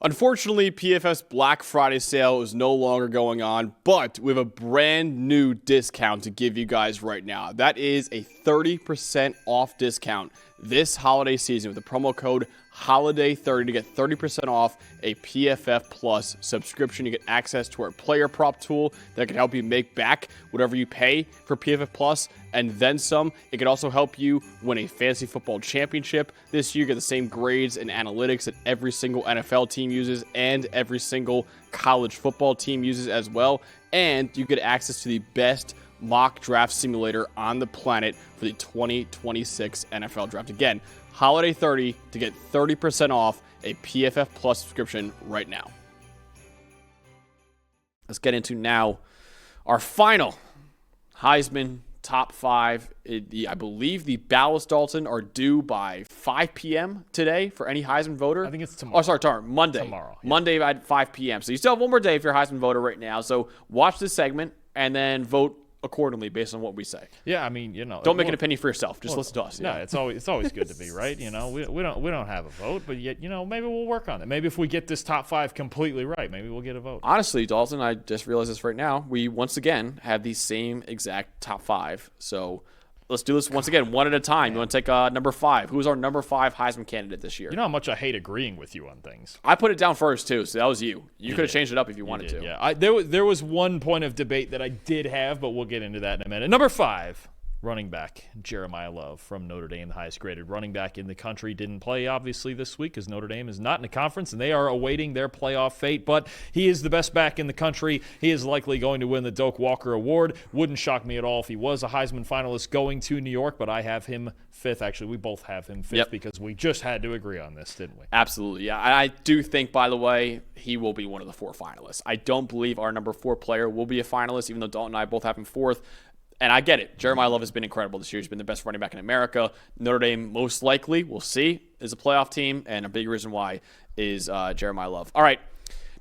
Unfortunately, PFF's Black Friday sale is no longer going on, but we have a brand new discount to give you guys right now. That is a 30% off discount this holiday season with the promo code HOLIDAY30 to get 30% off a PFF Plus subscription. You get access to our player prop tool that can help you make back whatever you pay for PFF Plus and then some. It can also help you win a fantasy football championship this year. Get the same grades and analytics that every single NFL team uses and every single college football team uses as well. And you get access to the best mock draft simulator on the planet for the 2026 NFL Draft. Again, Holiday 30 to get 30% off a PFF Plus subscription right now. Let's get into now our final Heisman top 5. I believe the ballots, Dalton, are due by 5 p.m. today for any Heisman voter. I think it's tomorrow. Oh, sorry, Monday. Tomorrow. Yeah. Monday at 5 p.m. So you still have one more day if you're a Heisman voter right now. So watch this segment and then vote accordingly based on what we say. Yeah, I mean, don't make an opinion for yourself. Just listen to us. No, it's always good to be right. We don't have a vote, but yet maybe we'll work on it. Maybe if we get this top 5 completely right, maybe we'll get a vote. Honestly, Dalton, I just realized this right now. We once again have the same exact top 5. So let's do this once again, one at a time. You want to take number 5? Who's our number 5 Heisman candidate this year? You know how much I hate agreeing with you on things. I put it down first too, so that was you. You could have changed it up if you wanted to. Yeah, there was one point of debate that I did have, but we'll get into that in a minute. Number 5. Running back Jeremiah Love from Notre Dame, the highest graded running back in the country. Didn't play, obviously, this week because Notre Dame is not in the conference, and they are awaiting their playoff fate. But he is the best back in the country. He is likely going to win the Doak Walker Award. Wouldn't shock me at all if he was a Heisman finalist going to New York, but I have him 5th. Actually, we both have him 5th because we just had to agree on this, didn't we? Absolutely, yeah. I do think, by the way, he will be one of the 4 finalists. I don't believe our number 4 player will be a finalist, even though Dalton and I both have him 4th. And I get it. Jeremiah Love has been incredible this year. He's been the best running back in America. Notre Dame, most likely, we'll see, is a playoff team. And a big reason why is Jeremiah Love. All right,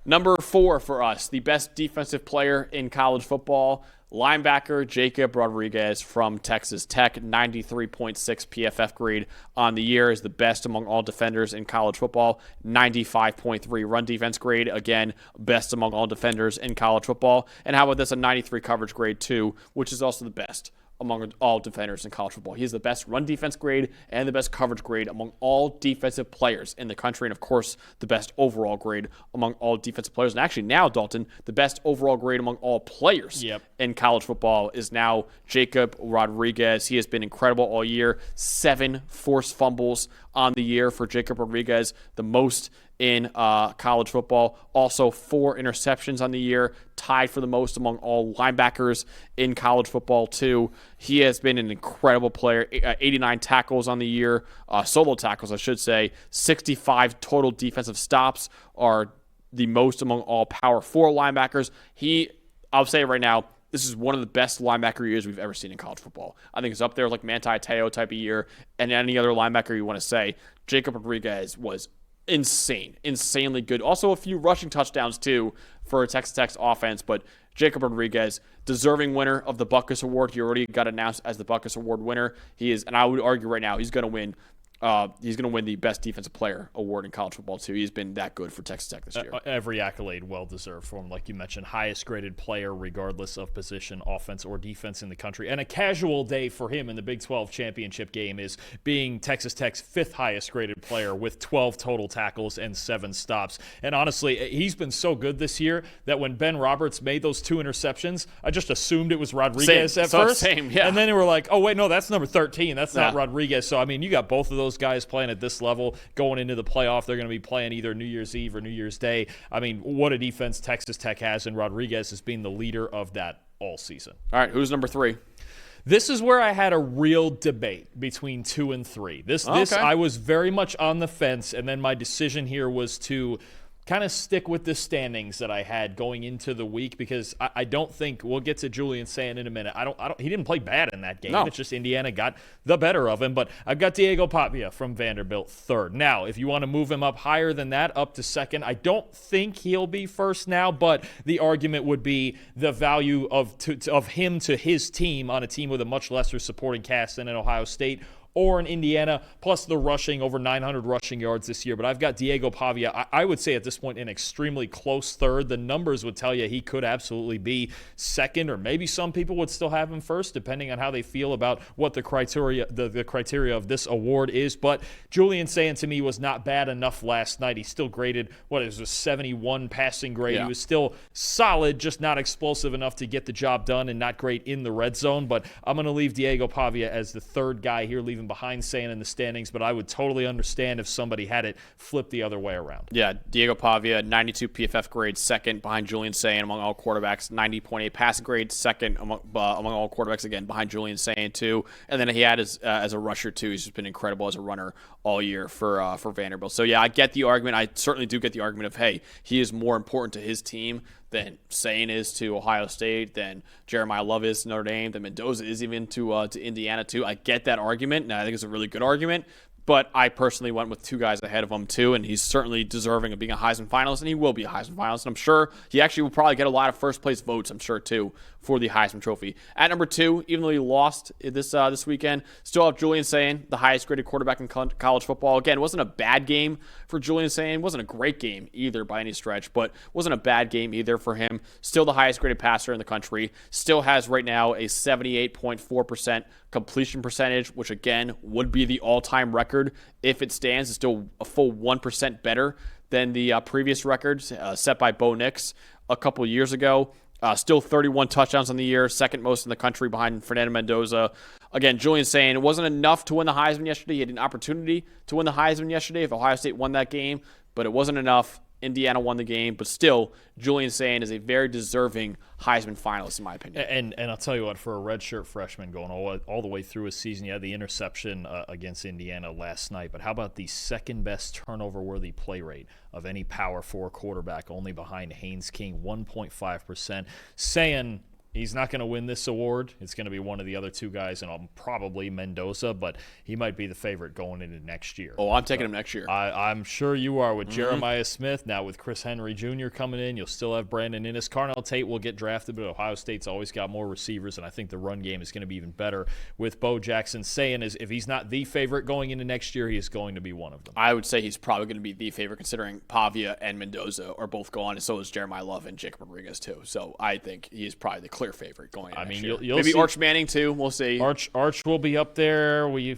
number 4 for us, the best defensive player in college football, linebacker Jacob Rodriguez from Texas Tech. 93.6 PFF grade on the year, is the best among all defenders in college football. 95.3 run defense grade, again, best among all defenders in college football. And how about this, a 93 coverage grade too, which is also the best among all defenders in college football. He is the best run defense grade and the best coverage grade among all defensive players in the country. And, of course, the best overall grade among all defensive players. And actually now, Dalton, the best overall grade among all players in college football is now Jacob Rodriguez. He has been incredible all year. 7 forced fumbles on the year for Jacob Rodriguez, the most in college football. Also 4 interceptions on the year, tied for the most among all linebackers in college football too. He has been an incredible player. 89 tackles on the year, solo tackles I should say. 65 total defensive stops are the most among all Power 4 linebackers. I'll say it right now, this is one of the best linebacker years we've ever seen in college football. I think it's up there like Manti Te'o type of year, and any other linebacker you want to say. Jacob Rodriguez was insanely good. Also a few rushing touchdowns too for Texas Tech's offense, but Jacob Rodriguez, deserving winner of the Butkus Award. He already got announced as the Butkus Award winner. He is, and I would argue right now, he's going to win the Best Defensive Player award in college football, too. He's been that good for Texas Tech this year. Every accolade well-deserved for him. Like you mentioned, highest-graded player regardless of position, offense or defense in the country. And a casual day for him in the Big 12 championship game is being Texas Tech's 5th highest-graded player with 12 total tackles and 7 stops. And honestly, he's been so good this year that when Ben Roberts made those 2 interceptions, I just assumed it was Rodriguez at first. Same, yeah. And then they were like, oh, wait, no, that's number 13. That's not Rodriguez. So, I mean, you got both of those guys playing at this level going into the playoff. They're going to be playing either New Year's Eve or New Year's Day. I mean, what a defense Texas Tech has, and Rodriguez has been the leader of that all season. All right, who's number 3? This is where I had a real debate between 2 and 3. This I was very much on the fence, and then my decision here was to kind of stick with the standings that I had going into the week, because I don't think we'll get to Julian Sayin in a minute. He didn't play bad in that game. No. It's just Indiana got the better of him. But I've got Diego Pavia from Vanderbilt 3rd. Now, if you want to move him up higher than that, up to 2nd, I don't think he'll be 1st now. But the argument would be the value of him to his team on a team with a much lesser supporting cast than at Ohio State or in Indiana, plus the rushing, over 900 rushing yards this year. But I've got Diego Pavia, I would say at this point, an extremely close third. The numbers would tell you he could absolutely be second, or maybe some people would still have him first, depending on how they feel about what the criteria of this award is. But Julian Sayin, to me, was not bad enough last night. He still graded, a 71 passing grade. Yeah. He was still solid, just not explosive enough to get the job done and not great in the red zone. But I'm going to leave Diego Pavia as the third guy here, leaving behind Sayin in the standings. But I would totally understand if somebody had it flipped the other way around. Yeah, Diego Pavia, 92 PFF grade, second behind Julian Sayin among all quarterbacks, 90.8 passing grade, second among all quarterbacks, again, behind Julian Sayin too. And then he had as a rusher too. He's just been incredible as a runner all year for Vanderbilt. So yeah, I get the argument. I certainly do get the argument of, hey, he is more important to his team than Sayin is to Ohio State, than Jeremiah Love is to Notre Dame, than Mendoza is even to Indiana too. I get that argument, and I think it's a really good argument. But I personally went with two guys ahead of him, too, and he's certainly deserving of being a Heisman finalist, and he will be a Heisman finalist. And I'm sure he actually will probably get a lot of first-place votes, I'm sure, too, for the Heisman Trophy. At number 2, even though he lost this weekend, still have Julian Sayin, the highest-graded quarterback in college football. Again, it wasn't a bad game for Julian Sayin. It wasn't a great game either by any stretch, but wasn't a bad game either for him. Still the highest-graded passer in the country. Still has right now a 78.4% completion percentage, which, again, would be the all-time record if it stands. It's still a full 1% better than the previous records set by Bo Nix a couple years ago. Still 31 touchdowns on the year, second most in the country behind Fernando Mendoza. Again, Julian Sayin, it wasn't enough to win the Heisman yesterday. He had an opportunity to win the Heisman yesterday if Ohio State won that game, but it wasn't enough. Indiana won the game, but still, Julian Sayin is a very deserving Heisman finalist, in my opinion. And I'll tell you what, for a redshirt freshman going all the way through his season, you had the interception against Indiana last night, but how about the second-best turnover-worthy play rate of any Power 4 quarterback, only behind Haynes King, 1.5%. Sayin, he's not going to win this award. It's going to be one of the other two guys, and probably Mendoza, but he might be the favorite going into next year. Oh, I'm taking him next year. I'm sure you are with Jeremiah Smith. Now with Chris Henry Jr. coming in, you'll still have Brandon Inniss. Carnell Tate will get drafted, but Ohio State's always got more receivers, and I think the run game is going to be even better with Bo Jackson. Sayin is, if he's not the favorite going into next year, he is going to be one of them. I would say he's probably going to be the favorite, considering Pavia and Mendoza are both gone, and so is Jeremiah Love and Jacob Rodriguez too. So I think he is probably the clear favorite going into next year. You'll maybe see. Arch Manning too. We'll see. Arch will be up there. We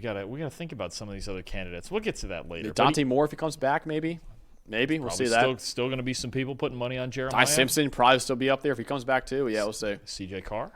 gotta think about some of these other candidates. We'll get to that later. Dante Moore, if he comes back, maybe we'll see that. Still going to be some people putting money on Jeremiah. Ty Simpson probably still be up there if he comes back too. Yeah, we'll see. CJ Carr.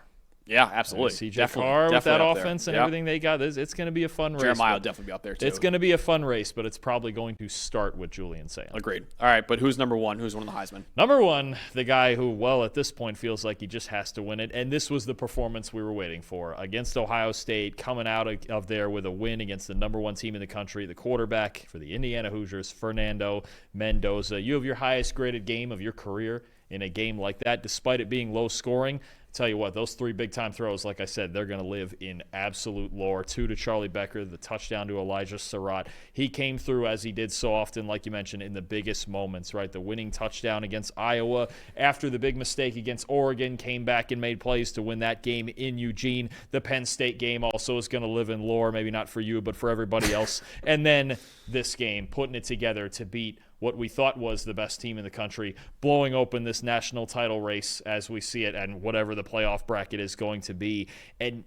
Yeah, absolutely. CJ Carr with that offense and everything they got, it's going to be a fun race. Jeremiah will definitely be up there too. It's going to be a fun race, but it's probably going to start with Julian Sayin. Agreed. All right, but who's number 1? Who's winning the Heisman? Number 1, the guy who, at this point feels like he just has to win it, and this was the performance we were waiting for against Ohio State, coming out of there with a win against the number 1 team in the country, the quarterback for the Indiana Hoosiers, Fernando Mendoza. You have your highest graded game of your career in a game like that, despite it being low scoring. Tell you what, those 3 big-time throws, like I said, they're going to live in absolute lore. 2 to Charlie Becker, the touchdown to Elijah Surratt. He came through, as he did so often, like you mentioned, in the biggest moments, right? The winning touchdown against Iowa after the big mistake against Oregon, came back and made plays to win that game in Eugene. The Penn State game also is going to live in lore, maybe not for you, but for everybody else. And then this game, putting it together to beat what we thought was the best team in the country, blowing open this national title race as we see it and whatever the playoff bracket is going to be. And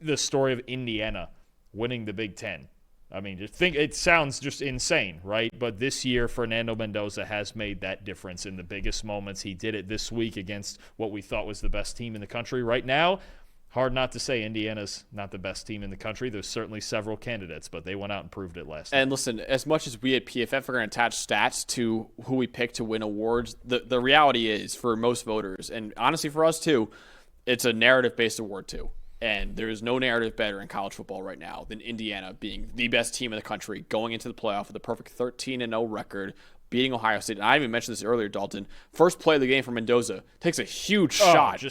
the story of Indiana winning the Big Ten. I mean, it sounds just insane, right? But this year, Fernando Mendoza has made that difference in the biggest moments. He did it this week against what we thought was the best team in the country. Right now, hard not to say Indiana's not the best team in the country. There's certainly several candidates, but they went out and proved it last night. And listen, as much as we at PFF are going to attach stats to who we pick to win awards, the reality is for most voters, and honestly for us too, it's a narrative-based award too. And there is no narrative better in college football right now than Indiana being the best team in the country, going into the playoff with a perfect 13-0 record, beating Ohio State. And I even mentioned this earlier, Dalton. First play of the game for Mendoza. Takes a huge shot.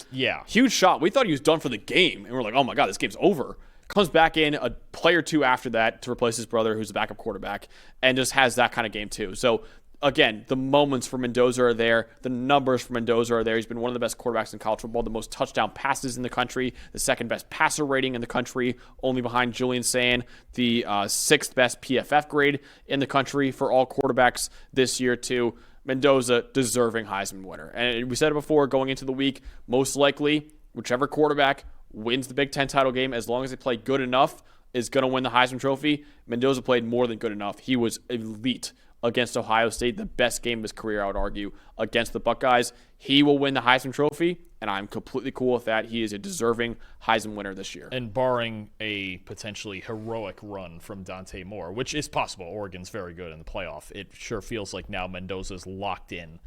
Huge shot. We thought he was done for the game. And we're like, oh my God, this game's over. Comes back in a play or two after that to replace his brother, who's the backup quarterback, and just has that kind of game too. So again, the moments for Mendoza are there. The numbers for Mendoza are there. He's been one of the best quarterbacks in college football, the most touchdown passes in the country, the second best passer rating in the country, only behind Julian Sayin, the sixth best PFF grade in the country for all quarterbacks this year, too. Mendoza, deserving Heisman winner. And we said it before, going into the week, most likely, whichever quarterback wins the Big Ten title game, as long as they play good enough, is going to win the Heisman Trophy. Mendoza played more than good enough. He was elite against Ohio State, the best game of his career, I would argue, against the Buckeyes. He will win the Heisman Trophy, and I'm completely cool with that. He is a deserving Heisman winner this year. And barring a potentially heroic run from Dante Moore, which is possible, Oregon's very good in the playoff, it sure feels like now Mendoza's locked in.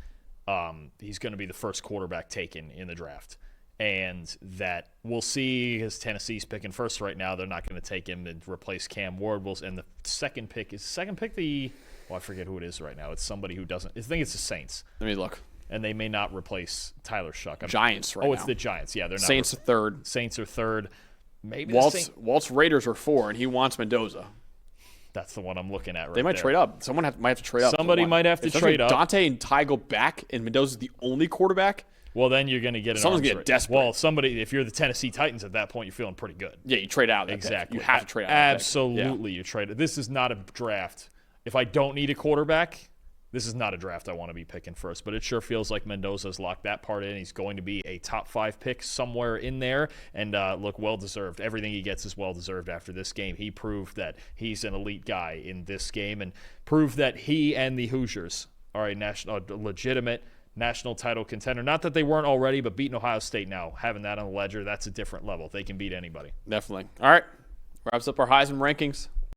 He's going to be the first quarterback taken in the draft. And that we'll see, as Tennessee's picking first right now, they're not going to take him and replace Cam Ward. And the second pick I forget who it is right now. It's somebody who doesn't. I think it's the Saints. Let me look. And they may not replace Tyler Shuck. Giants right now. Oh, it's the Giants. Yeah, they're not. Saints are third. Saints are third. Maybe Walt's Raiders are 4, and he wants Mendoza. That's the one I'm looking at right They might there. trade up. Someone might have to trade up. Somebody might have to trade up. Dante and Ty go back, and Mendoza's the only quarterback. Well, then you're going to get someone's going to get desperate. Well, if you're the Tennessee Titans at that point, you're feeling pretty good. Yeah, you trade out. Exactly. You have to trade out. Absolutely, you trade it. This is not a draft. If I don't need a quarterback, this is not a draft I want to be picking first. But it sure feels like Mendoza's locked that part in. He's going to be a top 5 pick somewhere in there. And look, well-deserved. Everything he gets is well-deserved after this game. He proved that he's an elite guy in this game and proved that he and the Hoosiers are a legitimate national title contender. Not that they weren't already, but beating Ohio State now, having that on the ledger, that's a different level. They can beat anybody. Definitely. All right. Wraps up our Heisman rankings.